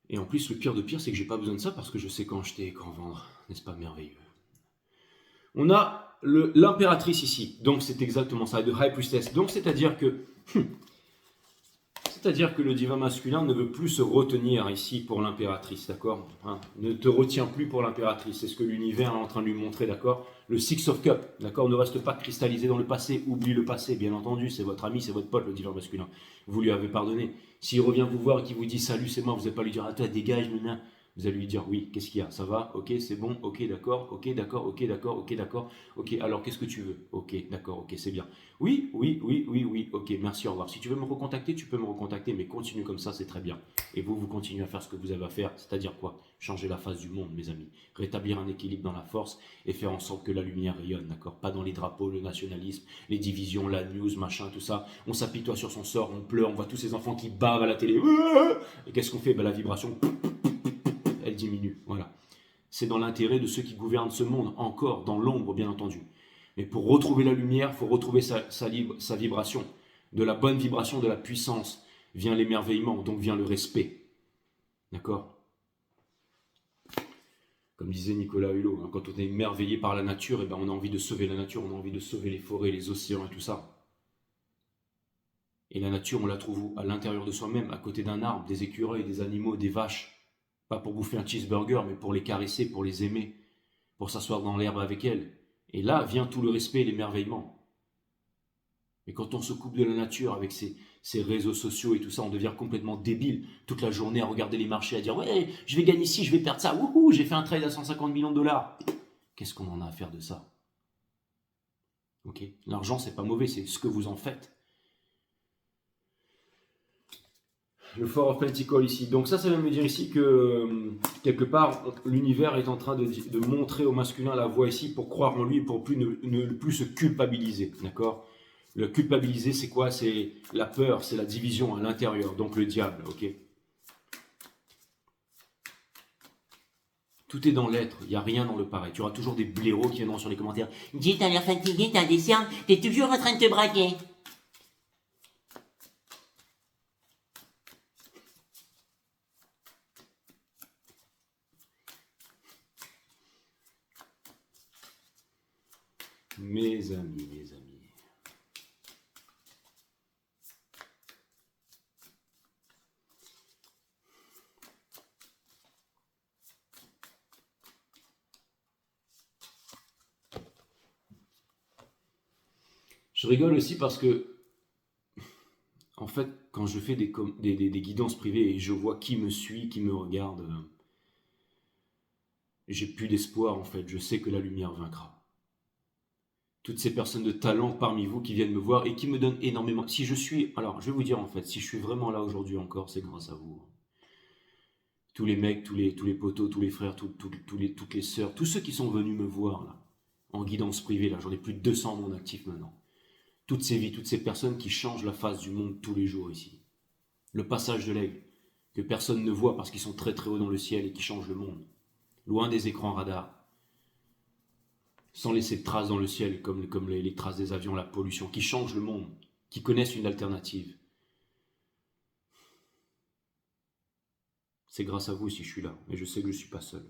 Speaker 1: Et en plus, le pire de pire, c'est que j'ai pas besoin de ça parce que je sais quand acheter et quand vendre. N'est-ce pas merveilleux? On a l'impératrice ici. Donc, c'est exactement ça, The High Priestess. Donc, c'est-à-dire que le divin masculin ne veut plus se retenir ici pour l'impératrice, d'accord? Hein, ne te retiens plus pour l'impératrice. C'est ce que l'univers est en train de lui montrer, d'accord? Le Six of Cups, d'accord? Ne reste pas cristallisé dans le passé. Oublie le passé, bien entendu. C'est votre ami, c'est votre pote, le divin masculin. Vous lui avez pardonné. S'il revient vous voir et qu'il vous dit salut, c'est moi, vous n'allez pas lui dire ah toi dégage, maintenant. Vous allez lui dire oui, qu'est-ce qu'il y a? Ça va? Ok, c'est bon, ok, d'accord, ok, d'accord, ok, d'accord, ok, d'accord, ok, alors qu'est-ce que tu veux? Ok, d'accord, ok, c'est bien. Oui, oui, oui, oui, oui, ok, merci, au revoir. Si tu veux me recontacter, tu peux me recontacter, mais continue comme ça, c'est très bien. Et vous continuez à faire ce que vous avez à faire, c'est-à-dire quoi? Changer la face du monde, mes amis. Rétablir un équilibre dans la force et faire en sorte que la lumière rayonne, d'accord? Pas dans les drapeaux, le nationalisme, les divisions, la news, machin, tout ça. On s'apitoie sur son sort, on pleure, on voit tous ces enfants qui bavent à la télé. Et qu'est-ce qu'on fait? Ben, la vibration, elle diminue, voilà. C'est dans l'intérêt de ceux qui gouvernent ce monde, encore dans l'ombre, bien entendu. Mais pour retrouver la lumière, il faut retrouver sa vibration. De la bonne vibration, de la puissance, vient l'émerveillement, donc vient le respect. D'accord? Comme disait Nicolas Hulot, hein, quand on est émerveillé par la nature, eh ben on a envie de sauver la nature, on a envie de sauver les forêts, les océans et tout ça. Et la nature, on la trouve où? À l'intérieur de soi-même, à côté d'un arbre, des écureuils, des animaux, des vaches. Pas pour bouffer un cheeseburger, mais pour les caresser, pour les aimer, pour s'asseoir dans l'herbe avec elles. Et là vient tout le respect et l'émerveillement. Et quand on se coupe de la nature avec ces réseaux sociaux et tout ça, on devient complètement débile toute la journée à regarder les marchés, à dire ouais, je vais gagner ci, je vais perdre ça, wouhou, j'ai fait un trade à 150 millions de dollars. Qu'est-ce qu'on en a à faire de ça? Ok, l'argent c'est pas mauvais, c'est ce que vous en faites. Le Four of Pentacles ici. Donc ça vient me dire ici que quelque part l'univers est en train de montrer au masculin la voie ici pour croire en lui, pour ne plus se culpabiliser, d'accord? Le culpabiliser, c'est quoi? C'est la peur, c'est la division à l'intérieur, donc le diable, ok? Tout est dans l'être, il n'y a rien dans le pareil. Tu auras toujours des blaireaux qui viendront sur les commentaires.
Speaker 2: Dis, t'as l'air fatigué, t'as des cernes, t'es toujours en train de te braquer.
Speaker 1: Mes amis, mes amis. Je rigole aussi parce que, en fait, quand je fais des guidances privées et je vois qui me suit, qui me regarde, j'ai plus d'espoir en fait. Je sais que la lumière vaincra. Toutes ces personnes de talent parmi vous qui viennent me voir et qui me donnent énormément. Si je suis, alors je vais vous dire en fait, si je suis vraiment là aujourd'hui encore, c'est grâce à vous. Tous les mecs, tous les potos, tous les frères, toutes les sœurs, tous ceux qui sont venus me voir là, en guidance privée, là, j'en ai plus de 200 mon actif maintenant. Toutes ces vies, toutes ces personnes qui changent la face du monde tous les jours ici. Le passage de l'aigle, que personne ne voit parce qu'ils sont très très haut dans le ciel et qui changent le monde. Loin des écrans radars. Sans laisser de traces dans le ciel, comme les traces des avions, la pollution, qui changent le monde, qui connaissent une alternative. C'est grâce à vous si je suis là, mais je sais que je ne suis pas seul.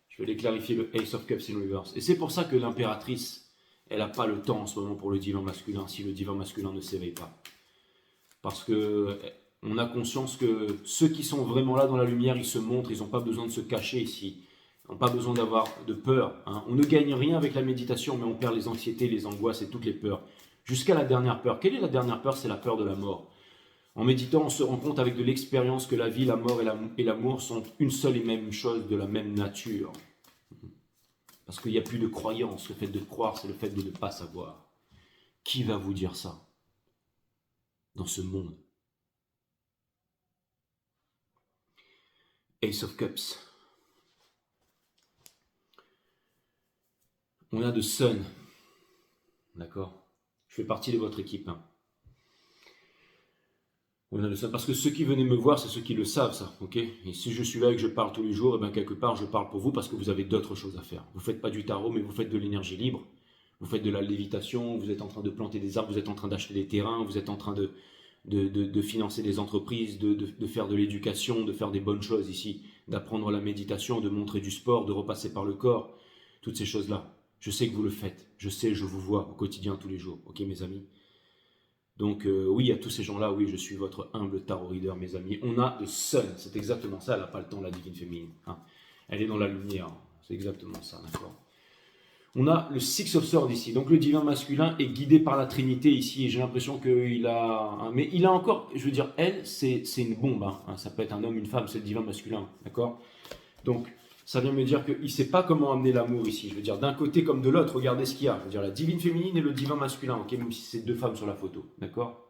Speaker 1: Je vais les clarifier, le Ace of Cups in Reverse. Et c'est pour ça que l'impératrice, elle n'a pas le temps en ce moment pour le divin masculin, si le divin masculin ne s'éveille pas. Parce que on a conscience que ceux qui sont vraiment là dans la lumière, ils se montrent, ils n'ont pas besoin de se cacher ici. Ils n'ont pas besoin d'avoir de peur. Hein. On ne gagne rien avec la méditation, mais on perd les anxiétés, les angoisses et toutes les peurs. Jusqu'à la dernière peur. Quelle est la dernière peur? C'est la peur de la mort. En méditant, on se rend compte avec de l'expérience que la vie, la mort et l'amour sont une seule et même chose, de la même nature. Parce qu'il n'y a plus de croyance. Le fait de croire, c'est le fait de ne pas savoir. Qui va vous dire ça dans ce monde? Ace of Cups. On a de Sun. D'accord? Je fais partie de votre équipe. Hein. On a de Sun. Parce que ceux qui venaient me voir, c'est ceux qui le savent, ça. Ok? Et si je suis là et que je parle tous les jours, et bien quelque part, je parle pour vous parce que vous avez d'autres choses à faire. Vous ne faites pas du tarot, mais vous faites de l'énergie libre. Vous faites de la lévitation, vous êtes en train de planter des arbres, vous êtes en train d'acheter des terrains, vous êtes en train de financer des entreprises, de faire de l'éducation, de faire des bonnes choses ici, d'apprendre la méditation, de montrer du sport, de repasser par le corps, toutes ces choses-là. Je sais que vous le faites, je sais, je vous vois au quotidien tous les jours, ok mes amis? Donc oui, à tous ces gens-là, oui, je suis votre humble tarot reader, mes amis. On a le Sun, c'est exactement ça, elle n'a pas le temps, la divine féminine. Hein. Elle est dans la lumière, c'est exactement ça, d'accord? On a le Six of Swords ici. Donc le divin masculin est guidé par la Trinité ici. Et j'ai l'impression qu'il a... Mais il a encore... Je veux dire, elle, c'est une bombe. Hein. Ça peut être un homme, une femme, c'est le divin masculin. D'accord? Donc, ça vient me dire qu'il ne sait pas comment amener l'amour ici. Je veux dire, d'un côté comme de l'autre, regardez ce qu'il y a. Je veux dire, la divine féminine et le divin masculin. Ok, même si c'est deux femmes sur la photo. D'accord?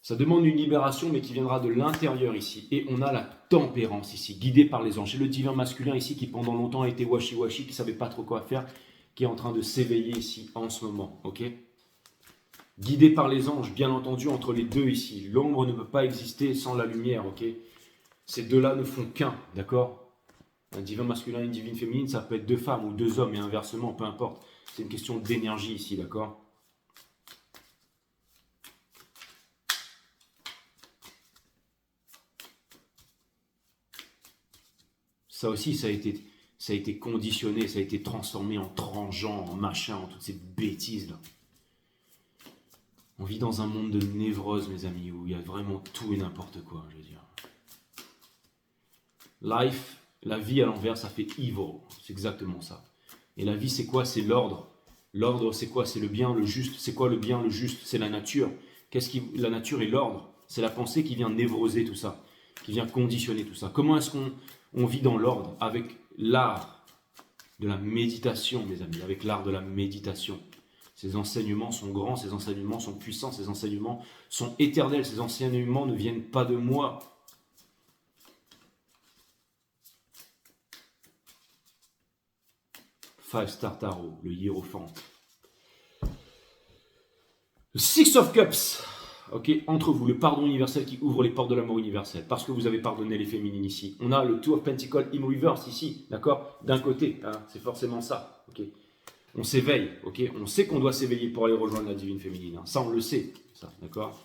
Speaker 1: Ça demande une libération, mais qui viendra de l'intérieur ici. Et on a la tempérance ici, guidée par les anges. C'est le divin masculin ici qui pendant longtemps a été washi-washi, qui ne savait pas trop quoi faire, qui est en train de s'éveiller ici en ce moment. Ok? Guidé par les anges, bien entendu, entre les deux ici. L'ombre ne peut pas exister sans la lumière. Ok? Ces deux-là ne font qu'un. D'accord? Un divin masculin et une divine féminine, ça peut être deux femmes ou deux hommes, et inversement, peu importe. C'est une question d'énergie ici. D'accord? Ça aussi, ça a été conditionné, ça a été transformé en transgenre, en machin, en toutes ces bêtises-là. On vit dans un monde de névrose, mes amis, où il y a vraiment tout et n'importe quoi, je veux dire. Life, la vie à l'envers, ça fait evil. C'est exactement ça. Et la vie, c'est quoi? C'est l'ordre. L'ordre, c'est quoi? C'est le bien, le juste. C'est quoi le bien, le juste? C'est la nature. La nature et l'ordre. C'est la pensée qui vient névroser tout ça, qui vient conditionner tout ça. Comment est-ce qu'on vit dans l'ordre? Avec l'art de la méditation, mes amis, avec l'art de la méditation. Ces enseignements sont grands, ces enseignements sont puissants, ces enseignements sont éternels, ces enseignements ne viennent pas de moi. Five Star Tarot, le hiérophant. Le Six of Cups. Ok, entre vous, le pardon universel qui ouvre les portes de l'amour universel, parce que vous avez pardonné les féminines ici. On a le Two of Pentacles in reverse ici, d'accord? D'un côté, hein, c'est forcément ça, ok? On s'éveille, ok? On sait qu'on doit s'éveiller pour aller rejoindre la divine féminine, hein. Ça on le sait, ça, d'accord?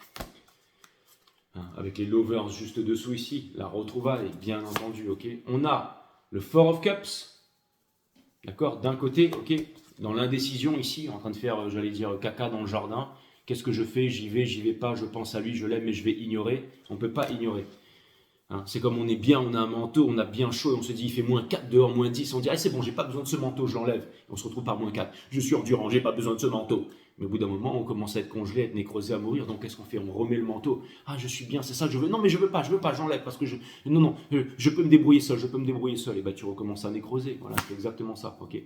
Speaker 1: Hein, avec les lovers juste dessous ici, la retrouvaille, bien entendu, ok? On a le Four of Cups, d'accord? D'un côté, ok? Dans l'indécision ici, en train de faire, j'allais dire, caca dans le jardin. Qu'est-ce que je fais? J'y vais pas, je pense à lui, je l'aime, mais je vais ignorer. On ne peut pas ignorer. Hein, c'est comme on est bien, on a un manteau, on a bien chaud, et on se dit il fait moins 4 dehors, moins 10. On dit ah, c'est bon, j'ai pas besoin de ce manteau, je l'enlève. On se retrouve par moins 4. Je suis endurant, j'ai pas besoin de ce manteau. Mais au bout d'un moment, on commence à être congelé, à être nécrosé, à mourir. Donc qu'est-ce qu'on fait? On remet le manteau. Ah, je suis bien, c'est ça, je veux. Non, mais je veux pas, j'enlève parce que je. Non, je peux me débrouiller seul, je peux me débrouiller seul. Et bah, tu recommences à nécroser. Voilà, c'est exactement ça. Ok.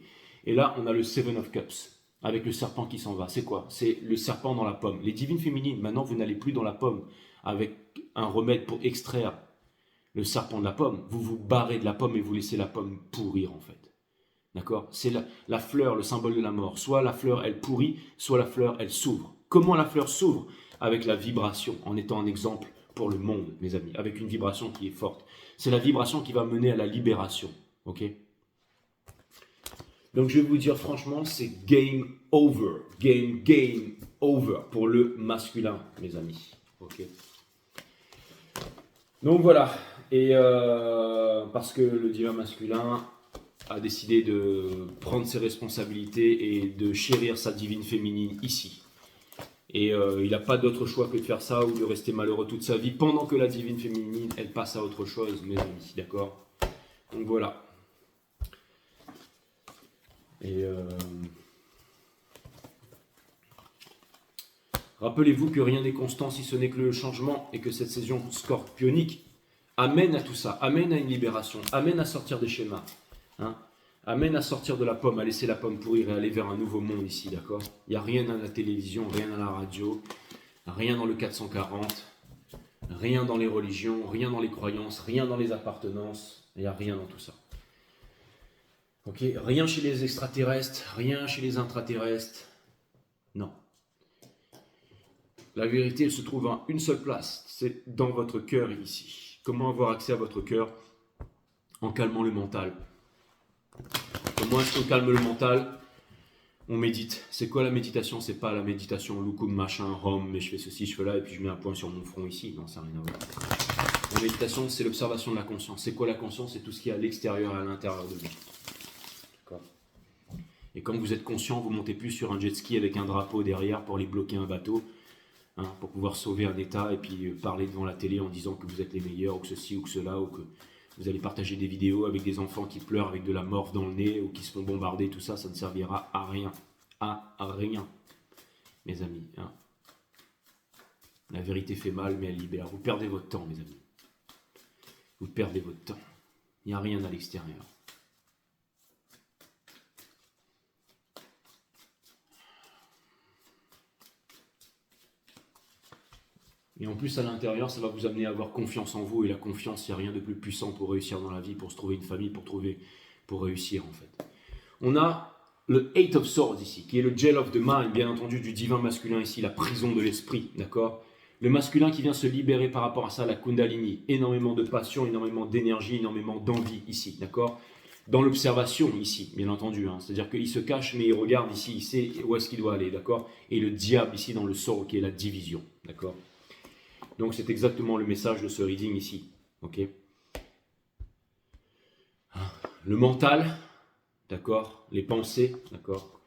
Speaker 1: Et là, on a le Seven of Cups. Avec le serpent qui s'en va. C'est quoi? C'est le serpent dans la pomme. Les divines féminines, maintenant vous n'allez plus dans la pomme avec un remède pour extraire le serpent de la pomme. Vous vous barrez de la pomme et vous laissez la pomme pourrir en fait. D'accord? C'est la fleur, le symbole de la mort. Soit la fleur elle pourrit, soit la fleur elle s'ouvre. Comment la fleur s'ouvre? Avec la vibration, en étant un exemple pour le monde, mes amis. Avec une vibration qui est forte. C'est la vibration qui va mener à la libération. Ok? Donc je vais vous dire franchement, c'est game over. Game over pour le masculin, mes amis. Ok. Donc voilà. Et parce que le divin masculin a décidé de prendre ses responsabilités et de chérir sa divine féminine ici. Et il n'a pas d'autre choix que de faire ça ou de rester malheureux toute sa vie pendant que la divine féminine, elle passe à autre chose, mes amis. D'accord? Donc voilà. Et rappelez-vous que rien n'est constant si ce n'est que le changement et que cette saison scorpionique amène à tout ça, amène à une libération, amène à sortir des schémas, hein, amène à sortir de la pomme, à laisser la pomme pourrir et aller vers un nouveau monde ici, d'accord? Il n'y a rien à la télévision, rien à la radio, rien dans le 440, Rien dans les religions, rien dans les croyances, rien dans les appartenances. Il n'y a rien dans tout ça. Ok, rien chez les extraterrestres, rien chez les intraterrestres. Non. La vérité, elle se trouve en une seule place. C'est dans votre cœur ici. Comment avoir accès à votre cœur? En calmant le mental. Comment est-ce qu'on calme le mental? On médite. C'est quoi la méditation? C'est pas la méditation loukoum machin, rome, mais je fais ceci, je fais là, et puis je mets un point sur mon front ici. Non, ça n'a rien à voir. La méditation, c'est l'observation de la conscience. C'est quoi la conscience? C'est tout ce qui est à l'extérieur et à l'intérieur de nous. D'accord. Et quand vous êtes conscient, vous montez plus sur un jet ski avec un drapeau derrière pour aller bloquer un bateau, hein, pour pouvoir sauver un État et puis parler devant la télé en disant que vous êtes les meilleurs, ou que ceci, ou que cela, ou que vous allez partager des vidéos avec des enfants qui pleurent avec de la morve dans le nez ou qui se font bombarder, tout ça, ça ne servira à rien. À rien, mes amis. Hein. La vérité fait mal, mais elle libère. Vous perdez votre temps, mes amis. Vous perdez votre temps. Il n'y a rien à l'extérieur. Et en plus, à l'intérieur, ça va vous amener à avoir confiance en vous. Et la confiance, il n'y a rien de plus puissant pour réussir dans la vie, pour se trouver une famille, pour réussir, en fait. On a le Eight of Swords ici, qui est le Jail of the Mind, bien entendu, du divin masculin ici, la prison de l'esprit, d'accord? Le masculin qui vient se libérer par rapport à ça, la Kundalini. Énormément de passion, énormément d'énergie, énormément d'envie ici, d'accord? Dans l'observation ici, bien entendu. Hein. C'est-à-dire qu'il se cache, mais il regarde ici, il sait où est-ce qu'il doit aller, d'accord? Et le diable ici dans le soul, qui est la division, d'accord? Donc c'est exactement le message de ce reading ici. Ok. Le mental, d'accord. Les pensées, d'accord.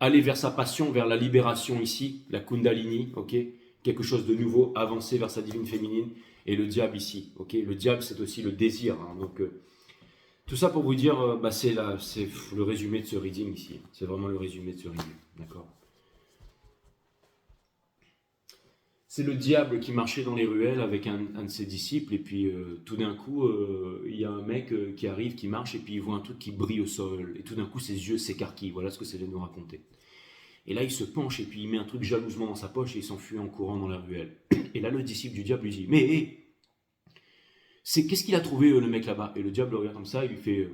Speaker 1: Aller vers sa passion, vers la libération ici, la Kundalini, ok. Quelque chose de nouveau, avancer vers sa divine féminine. Et le diable ici, ok. Le diable c'est aussi le désir. Hein, donc tout ça pour vous dire, c'est le résumé de ce reading ici. C'est vraiment le résumé de ce reading, d'accord. C'est le diable qui marchait dans les ruelles avec un de ses disciples, et puis tout d'un coup, il y a un mec qui arrive, qui marche, et puis il voit un truc qui brille au sol, et tout d'un coup, ses yeux s'écarquillent. Voilà ce que c'est de nous raconter. Et là, il se penche, et puis il met un truc jalousement dans sa poche, et il s'enfuit en courant dans la ruelle. Et là, le disciple du diable lui dit, mais qu'est-ce qu'il a trouvé, le mec là-bas? Et le diable le regarde comme ça, il lui fait,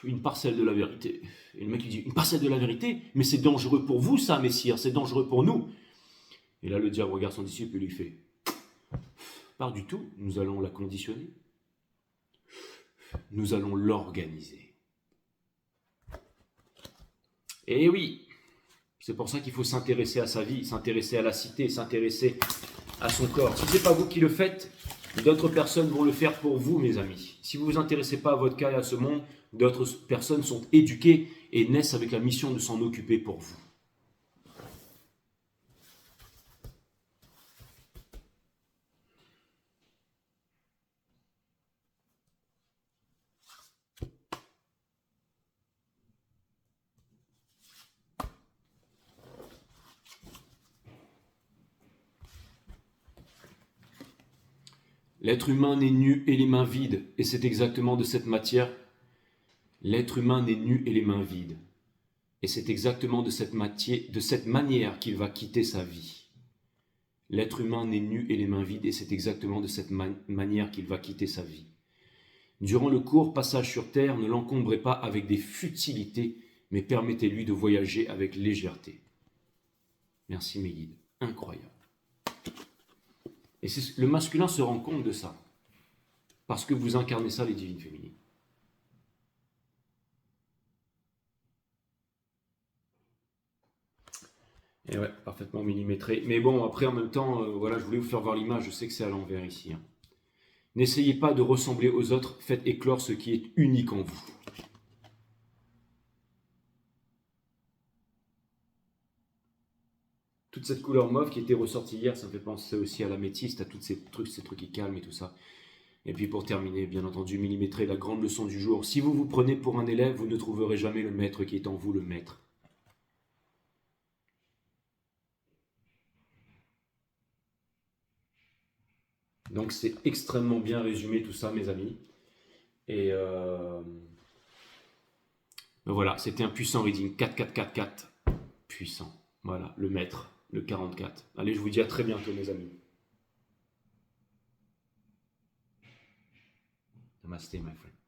Speaker 1: une parcelle de la vérité. Et le mec lui dit, une parcelle de la vérité? Mais c'est dangereux pour vous ça, messire, c'est dangereux pour nous. Et là le diable regarde son disciple et lui fait, pas du tout, nous allons la conditionner. Nous allons l'organiser. Et oui, c'est pour ça qu'il faut s'intéresser à sa vie, s'intéresser à la cité, s'intéresser à son corps. Si ce n'est pas vous qui le faites, d'autres personnes vont le faire pour vous, mes amis. Si vous ne vous intéressez pas à votre cas et à ce monde, d'autres personnes sont éduquées et naissent avec la mission de s'en occuper pour vous. L'être humain n'est nu et les mains vides, et c'est exactement de cette matière. L'être humain n'est nu et les mains vides, et c'est exactement de cette manière qu'il va quitter sa vie. L'être humain n'est nu et les mains vides, et c'est exactement de cette manière qu'il va quitter sa vie. Durant le court passage sur terre, ne l'encombrez pas avec des futilités, mais permettez-lui de voyager avec légèreté. Merci mes guides, incroyable. Et le masculin se rend compte de ça, parce que vous incarnez ça, les divines féminines. Et ouais, parfaitement millimétré. Mais bon, après, en même temps, voilà, je voulais vous faire voir l'image, je sais que c'est à l'envers ici. Hein. N'essayez pas de ressembler aux autres, faites éclore ce qui est unique en vous. Toute cette couleur mauve qui était ressortie hier, ça me fait penser aussi à l'améthyste, à tous ces trucs qui calment et tout ça. Et puis pour terminer, bien entendu, millimétrer la grande leçon du jour. Si vous vous prenez pour un élève, vous ne trouverez jamais le maître qui est en vous, le maître. Donc c'est extrêmement bien résumé tout ça, mes amis. Et ben voilà, c'était un puissant reading. 4, 4, 4, 4. Puissant. Voilà, le maître. le 44. Allez, je vous dis à très bientôt, mes amis. Namaste, my friend.